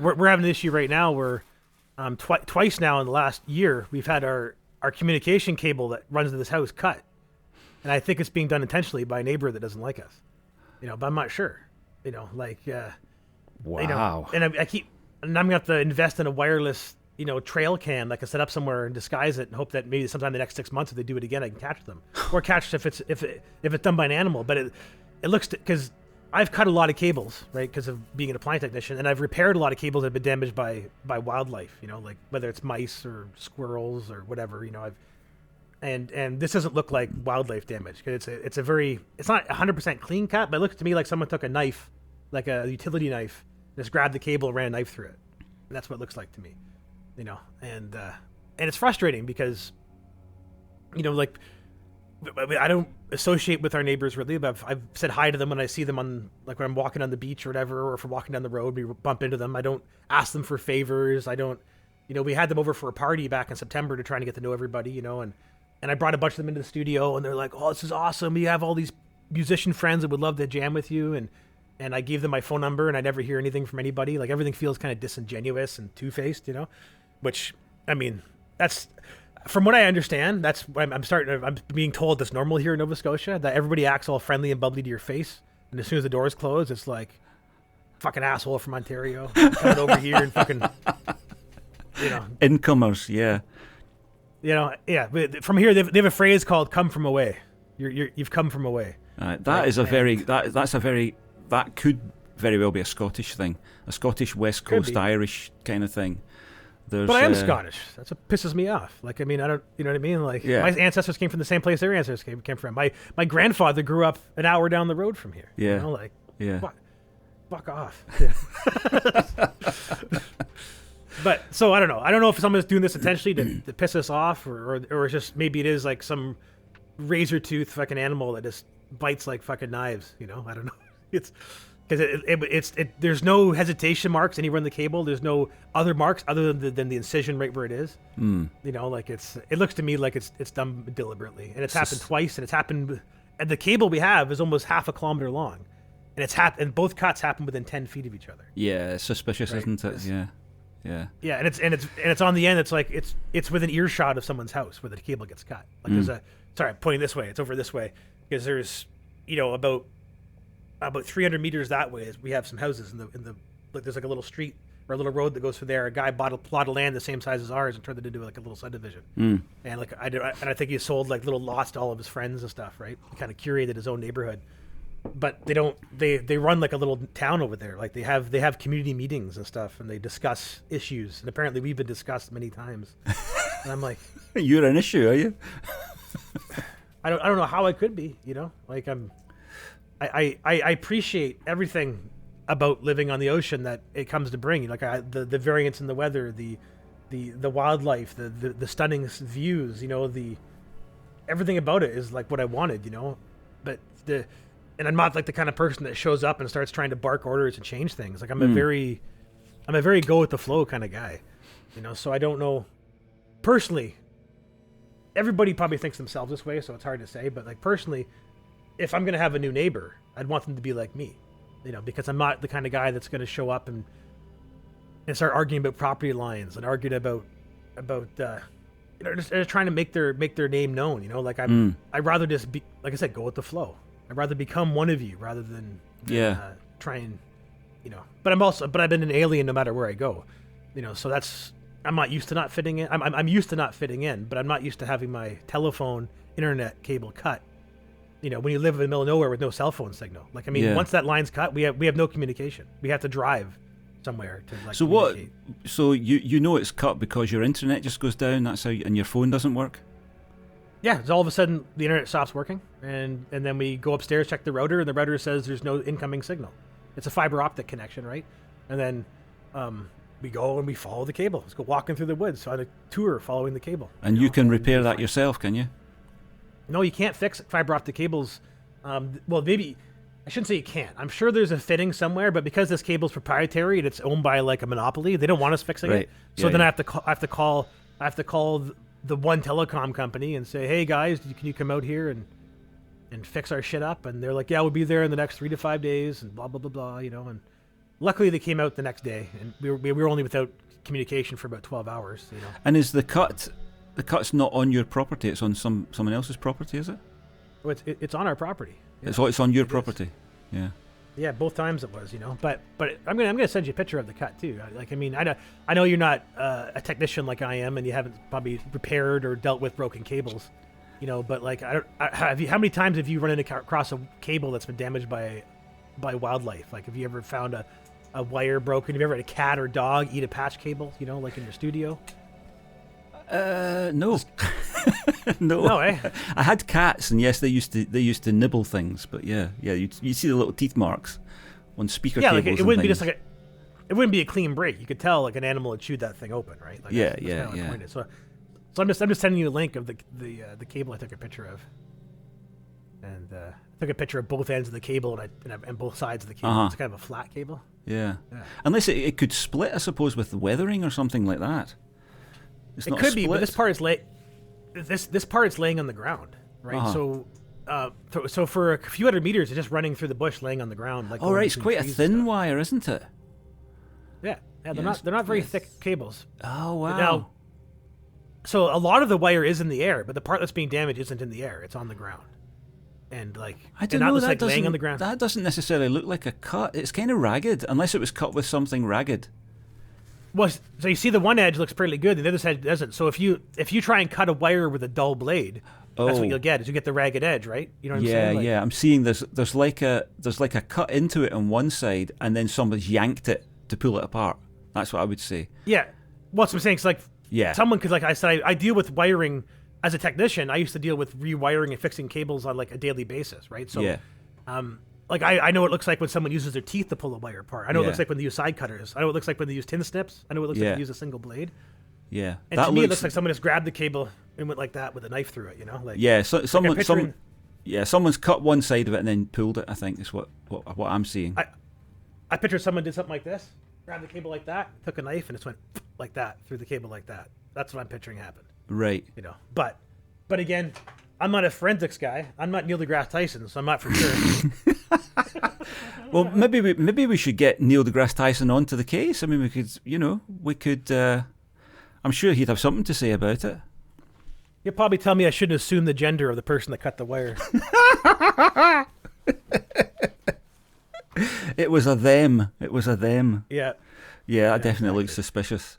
we're having an issue right now where twice now in the last year we've had our communication cable that runs to this house cut, and I think it's being done intentionally by a neighbor that doesn't like us, but I'm not sure, wow. And I'm gonna have to invest in a wireless trail cam that can set up somewhere and disguise it and hope that maybe sometime in the next 6 months if they do it again I can catch them or catch if it's done by an animal. But it looks, because I've cut a lot of cables, right, because of being an appliance technician, and I've repaired a lot of cables that have been damaged by wildlife, like whether it's mice or squirrels or whatever, and this doesn't look like wildlife damage because it's not 100% clean cut, but it looks to me like someone took a knife, like a utility knife, just grabbed the cable and ran a knife through it. And that's what it looks like to me, and it's frustrating because, like, I don't associate with our neighbors really, but I've said hi to them when I see them when I'm walking on the beach or whatever, or if we're walking down the road, we bump into them. I don't ask them for favors. I don't, we had them over for a party back in September to try to get to know everybody, and I brought a bunch of them into the studio and they're like, oh, this is awesome. We have all these musician friends that would love to jam with you. And I gave them my phone number and I never hear anything from anybody. Like everything feels kind of disingenuous and two-faced, which, I mean, that's, from what I understand, that's I'm being told that's normal here in Nova Scotia, that everybody acts all friendly and bubbly to your face, and as soon as the doors close, it's like, fucking asshole from Ontario coming over here and fucking, incomers, yeah. From here they have a phrase called "come from away." You've come from away. That could very well be a Scottish thing, a Scottish West Coast Irish kind of thing. But I am Scottish. That's what pisses me off. Like, I mean, I don't, you know what I mean? Like, my ancestors came from the same place their ancestors came from. My grandfather grew up an hour down the road from here. Yeah. Fuck off. But so I don't know. I don't know if someone's doing this intentionally to piss us off, or just maybe it is like some razor tooth fucking animal that just bites like fucking knives. I don't know. It's. Because there's no hesitation marks anywhere in the cable. There's no other marks other than the incision right where it is. Like it looks to me like it's done deliberately, and it's happened twice, and it's happened. And the cable we have is almost half a kilometer long, and and both cuts happen within 10 feet of each other. Yeah, it's suspicious, right? Isn't it? Yeah. Yeah, and it's on the end. It's like it's within earshot of someone's house where the cable gets cut. Like there's I'm pointing this way. It's over this way because there's about 300 meters that way we have some houses in the like there's like a little street or a little road that goes through there. A guy bought a plot of land the same size as ours and turned it into like a little subdivision. And like I think he sold like little lots to all of his friends and stuff, right? He kind of curated his own neighborhood. But they run like a little town over there. Like they have community meetings and stuff, and they discuss issues, and apparently we've been discussed many times. And I'm like, you're an issue, are you? I don't know how I could be, like I appreciate everything about living on the ocean that it comes to bring. Like the variance in the weather, the wildlife, the stunning views. Everything about it is like what I wanted. But and I'm not like the kind of person that shows up and starts trying to bark orders and change things. Like I'm a very go with the flow kind of guy. So I don't know. Personally, everybody probably thinks themselves this way, so it's hard to say. But like personally, if I'm going to have a new neighbor, I'd want them to be like me, because I'm not the kind of guy that's going to show up and start arguing about property lines and arguing about just trying to make their name known, like I'd rather just be, like I said, go with the flow. I'd rather become one of you rather than try and, but I've been an alien no matter where I go, so I'm not used to not fitting in. I'm used to not fitting in, but I'm not used to having my telephone internet cable cut. When you live in the middle of nowhere with no cell phone signal, like, I mean, once that line's cut, we have no communication. We have to drive somewhere to like. So communicate. So you it's cut because your internet just goes down. That's how, and your phone doesn't work. Yeah, so all of a sudden the internet stops working, and then we go upstairs, check the router, and the router says there's no incoming signal. It's a fiber optic connection, right? And then we go and we follow the cable. Let's go walking through the woods on a tour following the cable. And you can repair that yourself, can you? No, you can't fix fiber optic cables. Well, maybe I shouldn't say you can't. I'm sure there's a fitting somewhere, but because this cable's proprietary and it's owned by like a monopoly, they don't want us fixing it. So then I have to call the one telecom company and say, hey guys, can you come out here and fix our shit up? And they're like, yeah, we'll be there in the next 3 to 5 days and blah blah blah blah, and luckily they came out the next day, and we were only without communication for about 12 hours. And is the cut's not on your property? It's on someone else's property, is it? Well, it's on our property. Yeah, It's on your property. Yeah. Yeah, both times it was, But I'm gonna send you a picture of the cut too. I know you're not a technician like I am, and you haven't probably repaired or dealt with broken cables, But like, how many times have you run across a cable that's been damaged by wildlife? Like, have you ever found a wire broken? Have you ever had a cat or dog eat a patch cable? Like in your studio. No. No. No, eh? I had cats, and yes, they used to nibble things, but yeah, you see the little teeth marks on speaker cables. Yeah, like it wouldn't be just like it wouldn't be a clean break. You could tell like an animal had chewed that thing open, right? Like, yeah. So I'm just sending you a link of the cable I took a picture of, and I took a picture of both ends of the cable and both sides of the cable. It's kind of a flat cable. Yeah. Unless it could split, I suppose, with weathering or something like that. It could be, but this part is this part is laying on the ground, right? So for a few hundred meters, it's just running through the bush, laying on the ground. Like, right, it's quite a thin wire, isn't it? Yeah, they're not very thick cables. Oh wow! Now, so a lot of the wire is in the air, but the part that's being damaged isn't in the air; it's on the ground. And like, I don't know, that laying on the ground. That doesn't necessarily look like a cut. It's kind of ragged, unless it was cut with something ragged. Well, so you see the one edge looks pretty good, and the other side doesn't. So if you try and cut a wire with a dull blade, that's what you'll get. Is you get the ragged edge, right? You know what I'm saying? Yeah. I'm seeing there's like a cut into it on one side, and then somebody's yanked it to pull it apart. That's what I would say. Yeah. What's I'm saying is like someone, because like I said, I deal with wiring as a technician. I used to deal with rewiring and fixing cables on like a daily basis, right? So like I know what it looks like when someone uses their teeth to pull a wire apart. I know what it looks like when they use side cutters. I know what it looks like when they use tin snips. I know what it looks like when they use a single blade. Yeah. And to me, it looks like someone just grabbed the cable and went like that with a knife through it, Like, someone's cut one side of it and then pulled it, I think, is what I'm seeing. I picture someone did something like this, grabbed the cable like that, took a knife, and just went like that through the cable like that. That's what I'm picturing happened. Right. But again, I'm not a forensics guy. I'm not Neil deGrasse Tyson, so I'm not for sure. Well, maybe we should get Neil deGrasse Tyson onto the case. I mean, we could. I'm sure he'd have something to say about it. He'll probably tell me I shouldn't assume the gender of the person that cut the wire. It was a them. Yeah. Yeah, that definitely looks suspicious.